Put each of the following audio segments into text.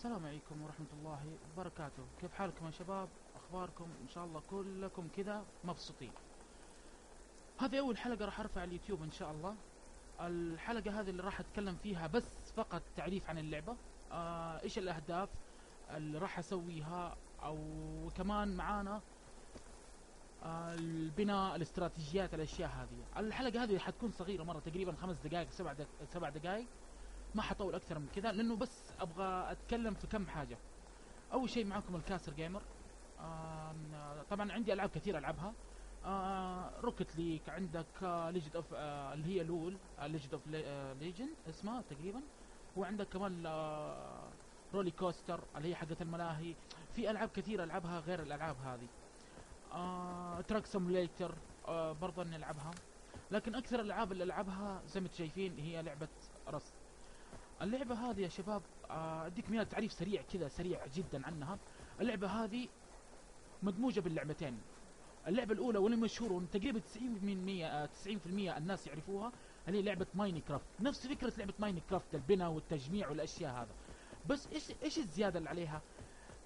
السلام عليكم ورحمة الله وبركاته. كيف حالكم يا شباب؟ أخباركم؟ إن شاء الله كلكم كذا مبسوطين. هذه أول حلقة راح أرفع على اليوتيوب إن شاء الله. الحلقة هذه اللي راح أتكلم فيها بس فقط تعريف عن اللعبة، إيش الأهداف اللي راح أسويها، أو كمان معانا البناء، الاستراتيجيات، الأشياء هذه. الحلقة هذه حتكون صغيرة مرة، تقريبا 5 دقائق 7 دقائق، ما حطول أكثر من كذا لأنه بس أبغى أتكلم في كم حاجة. اول شيء معكم الكاسر جيمر. طبعا عندي العاب كثير العبها. روكت ليك، عندك ليجند اوف اللي هي لول، ليجند اوف ليجند اسمها تقريبا. وعندك كمان رولي كوستر اللي هي حقت الملاهي. في العاب كثير العبها غير الالعاب هذه. تراك سيموليتر برضه اني العبها. لكن اكثر الالعاب اللي العبها زي ما انتم شايفين هي لعبه رست. اللعبة هذه يا شباب اديك منها تعريف سريع كذا، سريع جدا عنها. اللعبة هذه مدموجة باللعبتين. اللعبة الأولى واللي مشهورة تقريبا 90% الناس يعرفوها، اللي هي لعبة ماينكرافت. نفس فكرة لعبة ماينكرافت، البناء والتجميع والأشياء هذا. بس إيش الزيادة اللي عليها؟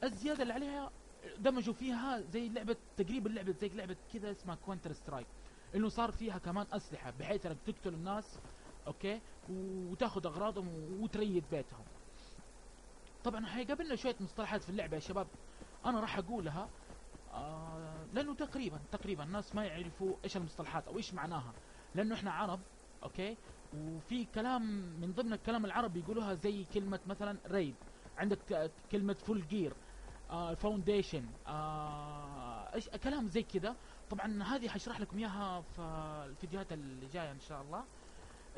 الزيادة اللي عليها دمجوا فيها زي لعبة، تقريبا لعبة زي لعبة كذا اسمها كوانتر سترايك، إنه صار فيها كمان أسلحة بحيث إنك تقتل الناس، أوكي، وتاخذ أغراضهم وتريد بيتهم. طبعا حيقابلنا شوية مصطلحات في اللعبة يا شباب، انا راح اقولها لانه تقريبا الناس ما يعرفوا ايش المصطلحات او ايش معناها، لانه احنا عرب، اوكي. وفي كلام من ضمن الكلام العربي يقولوها زي كلمة مثلا ريد، عندك كلمة فول جير، فاونديشن، ايش كلام زي كذا. طبعا هذه حشرح لكم اياها في الفيديوهات اللي جايه ان شاء الله.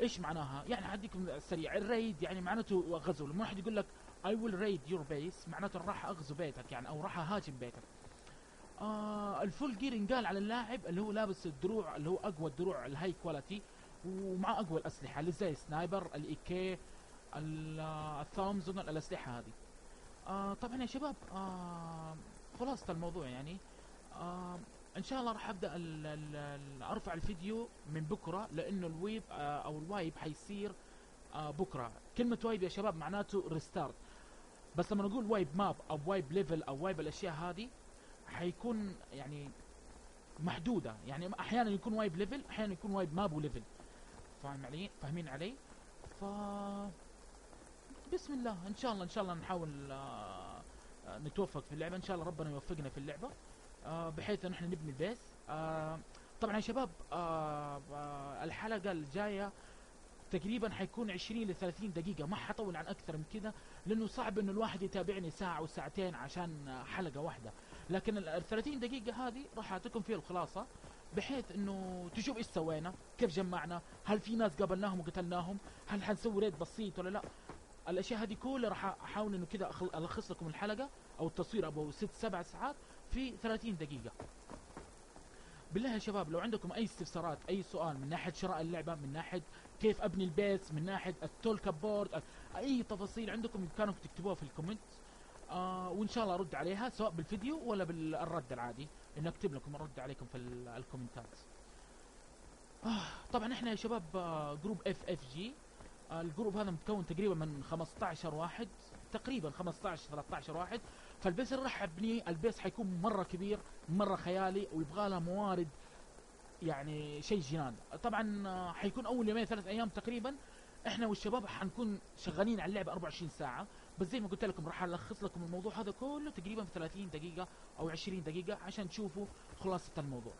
ايش معناها؟ يعني حديكم سريع. الريد يعني معناته غزو. لما واحد يقول لك I will raid your base معناته راح اغزو بيتك يعني، او راح اهاجم بيتك. الفول جير ينقال على اللاعب اللي هو لابس الدروع اللي هو اقوى الدروع الهاي كواليتي، ومع اقوى الاسلحه اللي زي السنايبر، الاي كي، الثامزون، الاسلحه هذه. طبعا يا شباب خلاصة الموضوع يعني ان شاء الله راح ابدا ارفع الفيديو من بكره، لانه الويب او الوايب حيصير بكره. كلمه وايب يا شباب معناته ريستارت، بس لما نقول وايب ماب او وايب ليفل او وايب الاشياء هذه حيكون يعني محدوده، يعني احيانا يكون وايب ليفل، احيانا يكون وايب ماب وليفل. فاهمين علي؟ ف بسم الله ان شاء الله، ان شاء الله نحاول نتوفق في اللعبه. ان شاء الله ربنا يوفقنا في اللعبه بحيث ان احنا نبني البيس. طبعا يا شباب الحلقه الجايه تقريبا حيكون 20 ل 30 دقيقة، ما حطول عن أكثر من كذا، لأنه صعب إنه الواحد يتابعني ساعة وساعتين عشان حلقة واحدة. لكن ال 30 دقيقة هذه راح أعطيكم فيها الخلاصة، بحيث إنه تشوف إيش سوينا، كيف جمعنا، هل في ناس قابلناهم وقتلناهم، هل حنسوي ريد بسيط ولا لا. الأشياء هذه كلها راح أحاول إنه كذا ألخص لكم الحلقة أو التصوير أبو 6-7 ساعات في 30 دقيقة. بالله يا شباب لو عندكم اي استفسارات، اي سؤال من ناحيه شراء اللعبه، من ناحيه كيف ابني البيس، من ناحيه التول كابورد، اي تفاصيل عندكم بامكانكم تكتبوها في الكومنت، وان شاء الله ارد عليها سواء بالفيديو ولا بالرد العادي، ان اكتب لكم ارد عليكم في الكومنتات. طبعا احنا يا شباب جروب FFG. الجروب هذا متكون تقريبا من 15 واحد، تقريبا 15 13 واحد. فالبيس اللي راح ابنيه، البيس حيكون مره كبير، مره خيالي، ويبغى لها موارد يعني شيء جنان. طبعا حيكون اول يومين 3 ايام تقريبا احنا والشباب حنكون شغالين على اللعبه 24 ساعه. بس زي ما قلت لكم راح الخص لكم الموضوع هذا كله تقريبا في 30 دقيقه او 20 دقيقه عشان تشوفوا خلاصه الموضوع.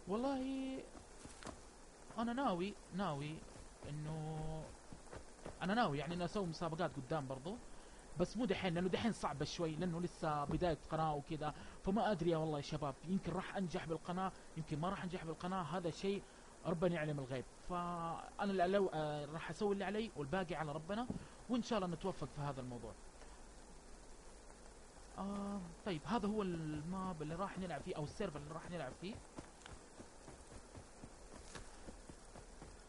والله انا ناوي انه انا ناوي يعني اني اسوي مسابقات قدام برضو، بس مو دحين لانه دحين صعبه شوي، لانه لسه بدايه قناه وكذا. فما ادري يا والله يا شباب، يمكن راح انجح بالقناه، يمكن ما راح انجح بالقناه، هذا شيء ربنا يعلم الغيب. فانا اللي لو راح اسوي اللي علي والباقي على ربنا، وان شاء الله نتوفق في هذا الموضوع. طيب هذا هو الماب اللي راح نلعب فيه او السيرفر اللي راح نلعب فيه.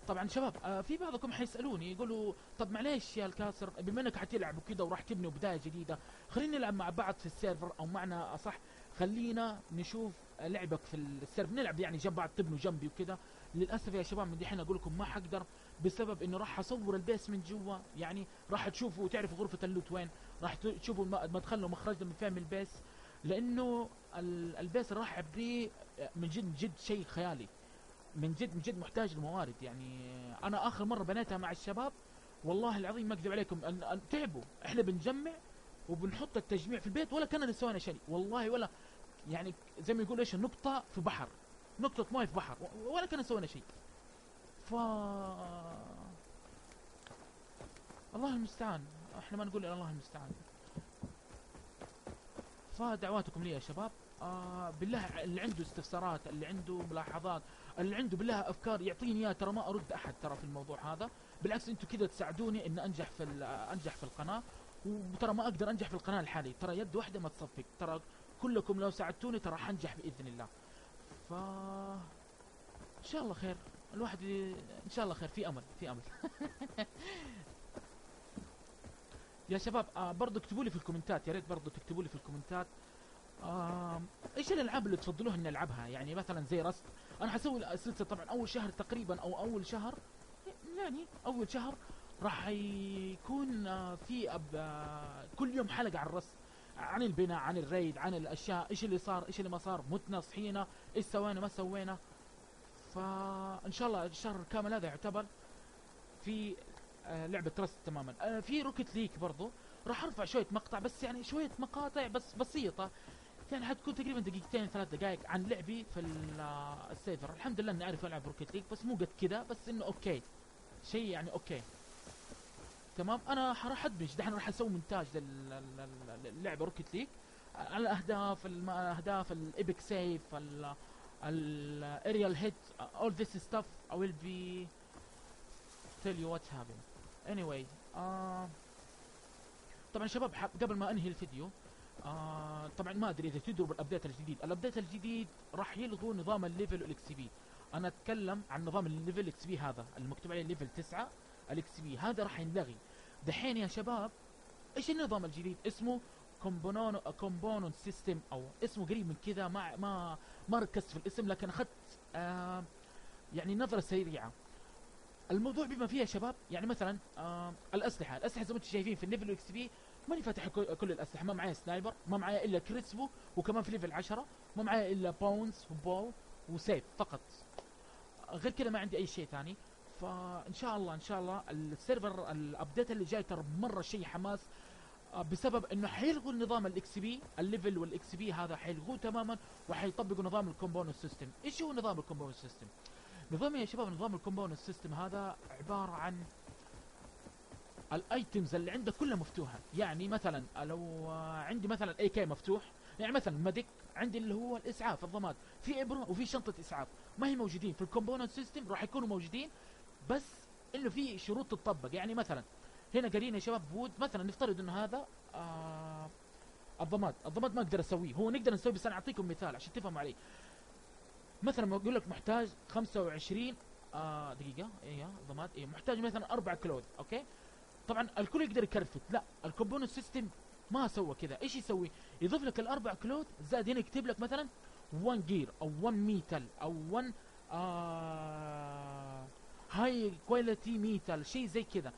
طبعا شباب في بعضكم حيسالوني يقولوا طب معليش يا الكاسر، بما انك حتلعب وكذا وراح تبني بدايه جديده، خلينا نلعب مع بعض في السيرفر، او معنا اصح خلينا نشوف لعبك في السيرفر، نلعب يعني جنب بعض، تبنوا جنبي وكذا. للاسف يا شباب من دحين اقول لكم ما حقدر، بسبب انه راح اصور البيس من جوا، يعني راح تشوفوا وتعرفوا غرفه اللوت وين، راح تشوفوا مدخلنا ومخرجنا من فهم البيس، لانه البيس اللي راح ابنيه من جد شيء خيالي، من جد محتاج لموارد. يعني انا اخر مره بنيتها مع الشباب والله العظيم ما اكذب عليكم، تعبوا، احنا بنجمع وبنحط التجميع في البيت ولا كنا سوينا شيء والله، ولا يعني زي ما يقول ايش، نقطه في بحر، نقطه مويه في بحر، ولا كنا سوينا شيء. ف الله المستعان، احنا ما نقول الا الله المستعان. فدعواتكم لي يا شباب، بالله اللي عنده استفسارات، اللي عنده ملاحظات، اللي عنده بالله افكار يعطيني اياها، ترى ما ارد احد ترى في الموضوع هذا، بالعكس انتم كذا تساعدوني ان انجح في القناه، وترى ما اقدر انجح في القناه لحالي، ترى يد واحده ما تصفق، ترى كلكم لو ساعدتوني ترى حنجح باذن الله. ف ان شاء الله خير، الواحد ان شاء الله خير، في امل في امل. يا شباب برضو اكتبوا لي في الكومنتات، يا ريت برضو تكتبوا لي في الكومنتات ايش الالعاب اللي تفضلوها ان نلعبها، يعني مثلا زي رست. انا حسوي سلسله طبعا اول شهر تقريبا، او اول شهر، يعني اول شهر راح يكون في كل يوم حلقه عن الرست، عن البناء، عن الريد، عن الاشياء، ايش اللي صار، ايش اللي ما صار، متنا، صحينا، ايش سوينا ما سوينا. فان شاء الله الشهر الكامل هذا يعتبر في لعبة رست تماما. في روكت ليك برضو راح ارفع شوية مقطع، بس يعني شوية مقاطع بس بسيطة، يعني حتكون تقريبا دقيقتين 3 دقائق عن لعبي في السيرفر. الحمد لله اني اعرف العب روكت ليك، بس مو قد كذا، بس انه اوكي، شيء يعني اوكي تمام. انا راح ادمج دحين، راح اسوي مونتاج للعبة روكت ليك، الاهداف، الاهداف، الايبك سيف، الاريال هيت، all this stuff I will be tell you what's happening anyway. طبعا شباب قبل ما انهي الفيديو، طبعا ما ادري اذا تدروا بالابديت الجديد، الابديت الجديد راح يلغوا نظام الليفل والاكس بي. انا اتكلم عن نظام الليفل اكس بي، هذا المكتوب عليه ليفل 9 الاكس بي، هذا راح ينلغي دحين يا شباب. ايش النظام الجديد؟ اسمه كومبوننت سيستم، او اسمه قريب من كذا، ما ركزت في الاسم، لكن اخذت يعني نظرة سريعة. الموضوع بما فيه يا شباب، يعني مثلا الاسلحه زي ما انتم شايفين في الليفل اكس بي، ماني فاتح كل الاسلحه، ما معايا سنايبر، ما معايا الا كريسبو، وكمان في ليفل 10 ما معايا الا باونز وبول وسيف فقط، غير كذا ما عندي اي شيء ثاني. فان شاء الله ان شاء الله السيرفر الابديت اللي جاي ترى مره شيء حماس، بسبب انه حيلغوا النظام الاكس بي، الليفل والاكس بي هذا حيلغوه تماما، وحيطبقوا نظام الكومبوننت سيستم. ايش هو نظام الكومبوننت سيستم؟ نظام يا شباب، نظام الكومبوننت سيستم هذا عبارة عن الايتمز اللي عندك كلها مفتوحة. يعني مثلا لو عندي مثلا اي كي مفتوح، يعني مثلا ميديك عندي اللي هو الاسعاف، الضماد، في ابرة وفي شنطة اسعاف، ما هي موجودين في الكومبوننت سيستم، راح يكونوا موجودين، بس انه في شروط تطبق. يعني مثلا هنا قارين يا شباب وود، مثلا نفترض انه هذا الضماد ما اقدر اسويه، هو نقدر نسويه، بس انا اعطيكم مثال عشان تفهموا علي. مثلا ما اقول لك محتاج 25 دقيقة، ايه ضماد، ايه محتاج مثلا 4 كلود، اوكي. طبعا الكل يقدر يكرفت، لا الكومبوننت سيستم ما سوى كذا. ايش يسوي؟ يضيف لك الاربع كلود، زائد هنا يكتب لك مثلا 1 جير او 1 ميتال او 1 هاي كواليتي ميتال، شيء زي كذا.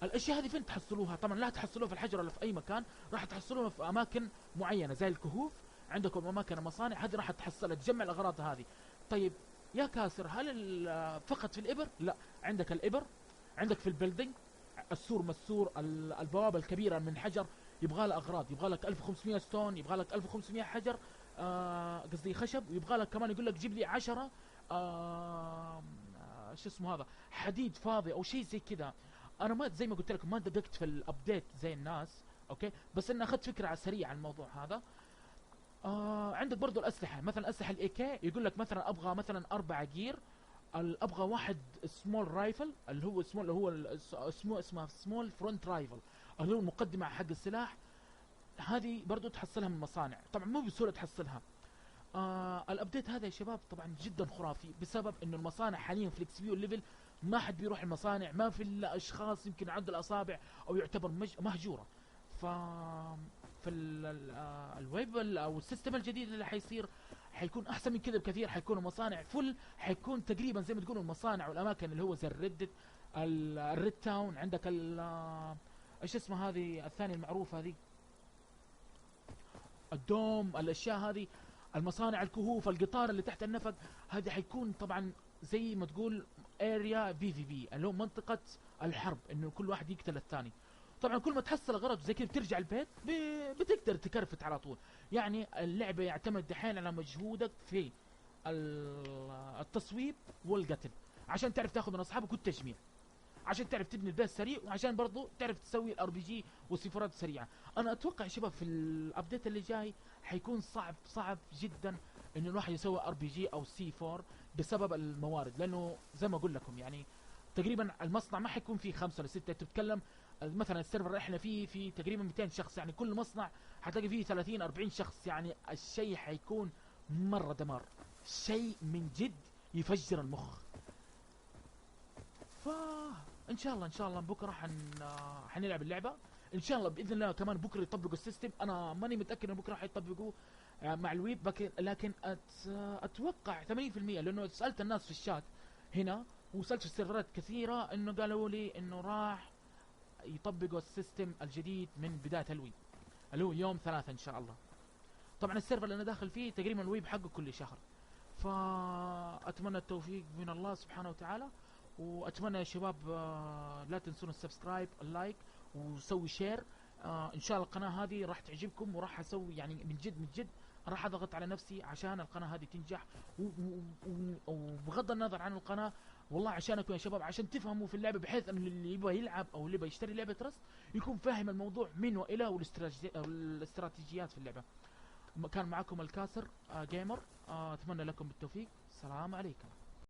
الاشياء هذه فين تحصلوها؟ طبعا لا تحصلوها في الحجر ولا في اي مكان، راح تحصلوها في اماكن معينه زي الكهوف، عندكم اماكن المصانع، هذه راح تحصلها، تجمع الاغراض هذه. طيب يا كاسر، هل فقط في الابر؟ لا، عندك الابر، عندك في البيلدينج، السور مسور، البوابه الكبيره من حجر يبغى لها اغراض، يبغى لك 1500 ستون، يبغى لك 1500 حجر، قصدي خشب، ويبغى لك كمان يقول لك جيب لي 10 شو اسمه هذا، حديد فاضي او شيء زي كذا. انا ما زي ما قلت لكم ما دققت في الابديت زي الناس، اوكي، بس انا اخذت فكره سريعه عن الموضوع هذا. عندك برضو الاسلحه، مثلا اسلحه الاي كي يقول لك مثلا ابغى مثلا 4 جير، ابغى واحد سمول رايفل، اللي هو سمول، اللي هو اسمه سمول فرونت رايفل، اللي هو المقدمه حق السلاح. هذه برضو تحصلها من المصانع، طبعا مو بسهوله تحصلها. الابديت هذا يا شباب طبعا جدا خرافي، بسبب انه المصانع حاليا في الاكس بي والليفل ما حد بيروح المصانع، ما في الا اشخاص يمكن عد الاصابع، او يعتبر مهجوره. ف في الويب او السيستم الجديد اللي حيصير حيكون احسن من كذا بكثير، حيكون المصانع فل، حيكون تقريبا زي ما تقولوا المصانع والاماكن اللي هو زي الريدت، الريد تاون، عندك ايش اسمها هذه الثانيه المعروفه هذه، الدوم، الاشياء هذه، المصانع، الكهوف، القطار اللي تحت النفق. هذا حيكون طبعا زي ما تقول اريا في اللي هو منطقه الحرب، انه كل واحد يقتل الثاني. طبعا كل ما تحصل غرض زي كذا بترجع البيت بتقدر تكرفت على طول. يعني اللعبه يعتمد دحين على مجهودك في التصويب والقتل، عشان تعرف تاخذ من اصحابك والتجميع، عشان تعرف تبني البيت سريع، وعشان برضو تعرف تسوي الار بي جي والسفارات السريعه. انا اتوقع يا شباب في الابديت اللي جاي حيكون صعب جدا انه الواحد يسوي ار بي جي او سي 4 بسبب الموارد، لانه زي ما اقول لكم يعني تقريبا المصنع ما حيكون فيه 5 ولا 6. انت بتتكلم مثلا السيرفر اللي احنا فيه في تقريبا 200 شخص، يعني كل مصنع حتلاقي فيه 30 40 شخص، يعني الشيء حيكون مره دمار، شيء من جد يفجر المخ. ف ان شاء الله بكره حنلعب اللعبه ان شاء الله باذن الله. كمان بكره يطبقوا السيستم، انا ماني متاكد ان بكره حيطبقوه مع الويب، لكن اتوقع 80%، لانه سالت الناس في الشات هنا وسالت في السيرفرات كثيره انه قالوا لي انه راح يطبقوا السيستم الجديد من بدايه الويب، اللي هو يوم 3 ان شاء الله. طبعا السيرفر اللي انا داخل فيه تقريبا الويب حقه كل شهر، فاتمنى التوفيق من الله سبحانه وتعالى. واتمنى يا شباب لا تنسون السبسكرايب، اللايك، وسوي شير. ان شاء الله القناه هذه راح تعجبكم، وراح اسوي يعني من جد راح اضغط على نفسي عشان القناه هذه تنجح. وبغض النظر عن القناه، والله عشانكم يا شباب، عشان تفهموا في اللعبه، بحيث ان اللي يبغى يلعب او اللي يبغى يشتري لعبه ترست يكون فاهم الموضوع من والى، والاستراتيجيات في اللعبه. كان معكم الكاسر جيمر، اتمنى لكم بالتوفيق. السلام عليكم.